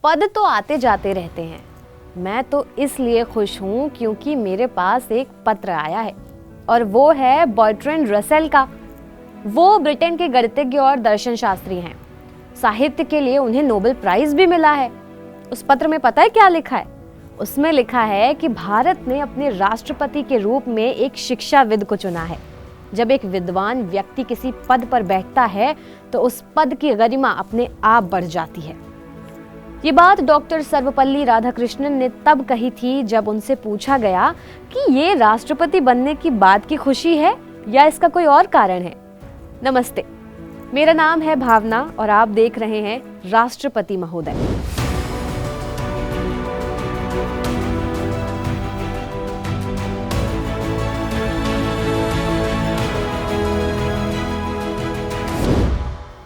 पद तो आते जाते रहते हैं, मैं तो इसलिए खुश हूँ क्योंकि मेरे पास एक पत्र आया है और वो है बर्ट्रैंड रसेल का। वो ब्रिटेन के गणितज्ञ और दर्शन शास्त्री हैं। साहित्य के लिए उन्हें नोबेल प्राइज भी मिला है। उस पत्र में पता है क्या लिखा है? उसमें लिखा है कि भारत ने अपने राष्ट्रपति के रूप में एक शिक्षाविद को चुना है। जब एक विद्वान व्यक्ति किसी पद पर बैठता है तो उस पद की गरिमा अपने आप बढ़ जाती है। ये बात डॉक्टर सर्वपल्ली राधाकृष्णन ने तब कही थी जब उनसे पूछा गया कि ये राष्ट्रपति बनने की बात की खुशी है या इसका कोई और कारण है। नमस्ते, मेरा नाम है भावना और आप देख रहे हैं राष्ट्रपति महोदय।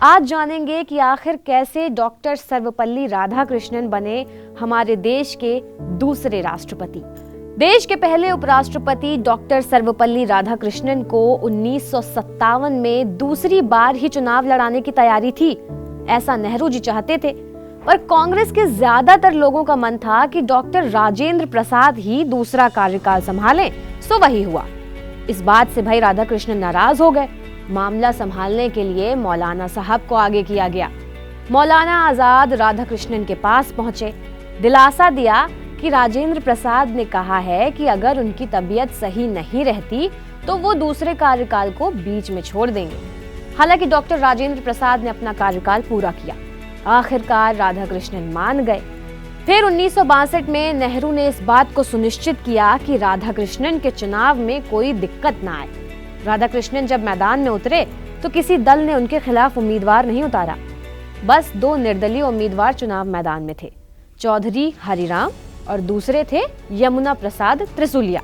आज जानेंगे कि आखिर कैसे डॉक्टर सर्वपल्ली राधाकृष्णन बने हमारे देश के दूसरे राष्ट्रपति। देश के पहले उपराष्ट्रपति डॉक्टर सर्वपल्ली राधाकृष्णन को 1957 में दूसरी बार ही चुनाव लड़ाने की तैयारी थी। ऐसा नेहरू जी चाहते थे, पर कांग्रेस के ज्यादातर लोगों का मन था कि डॉक्टर राजेंद्र प्रसाद ही दूसरा कार्यकाल संभालें, सो वही हुआ। इस बात से भाई राधाकृष्णन नाराज हो गए। मामला संभालने के लिए मौलाना साहब को आगे किया गया। मौलाना आजाद राधाकृष्णन के पास पहुंचे, दिलासा दिया कि राजेंद्र प्रसाद ने कहा है कि अगर उनकी तबीयत सही नहीं रहती तो वो दूसरे कार्यकाल को बीच में छोड़ देंगे। हालांकि डॉक्टर राजेंद्र प्रसाद ने अपना कार्यकाल पूरा किया। आखिरकार राधाकृष्णन मान गए। फिर 1962 में नेहरू ने इस बात को सुनिश्चित किया कि राधाकृष्णन के चुनाव में कोई दिक्कत ना आए। राधाकृष्णन जब मैदान में उतरे तो किसी दल ने उनके खिलाफ उम्मीदवार नहीं उतारा। बस दो निर्दलीय उम्मीदवार चुनाव मैदान में थे, चौधरी हरिराम और दूसरे थे यमुना प्रसाद त्रिशूलिया।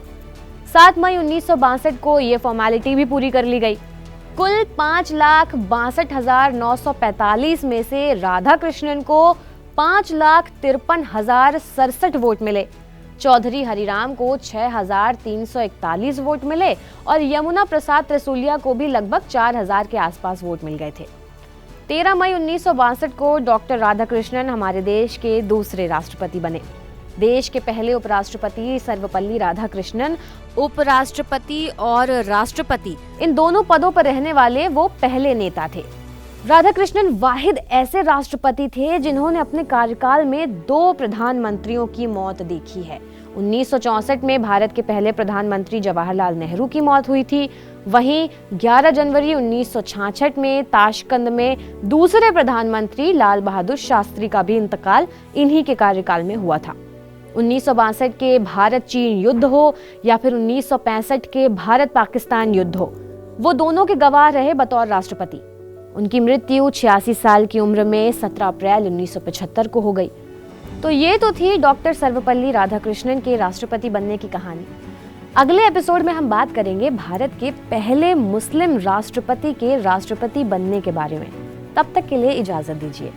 7 मई 1962 को ये फॉर्मेलिटी भी पूरी कर ली गई। कुल 5,62,945 में से राधाकृष्णन को 5,53,067 वोट मिले। चौधरी हरिराम को 6,341 वोट मिले और यमुना प्रसाद त्रिशूलिया को भी लगभग 4,000 के आसपास वोट मिल गए थे। 13 मई 1962 को डॉक्टर राधाकृष्णन हमारे देश के दूसरे राष्ट्रपति बने। देश के पहले उपराष्ट्रपति सर्वपल्ली राधाकृष्णन उपराष्ट्रपति और राष्ट्रपति इन दोनों पदों पर रहने वाले वो पहले नेता थे। राधाकृष्णन वाहिद ऐसे राष्ट्रपति थे जिन्होंने अपने कार्यकाल में 2 प्रधानमंत्रियों की मौत देखी है। 1964 में भारत के पहले प्रधानमंत्री जवाहरलाल नेहरू की मौत हुई थी। वहीं 11 जनवरी 1966 में ताशकंद में दूसरे प्रधानमंत्री लाल बहादुर शास्त्री का भी इंतकाल इन्हीं के कार्यकाल में हुआ था। 1962 के भारत चीन युद्ध हो या फिर 1965 के भारत पाकिस्तान युद्ध हो, वो दोनों के गवाह रहे बतौर राष्ट्रपति। उनकी मृत्यु 86 साल की उम्र में 17 अप्रैल 1975 को हो गई। तो ये तो थी डॉक्टर सर्वपल्ली राधाकृष्णन के राष्ट्रपति बनने की कहानी। अगले एपिसोड में हम बात करेंगे भारत के पहले मुस्लिम राष्ट्रपति के राष्ट्रपति बनने के बारे में। तब तक के लिए इजाजत दीजिए।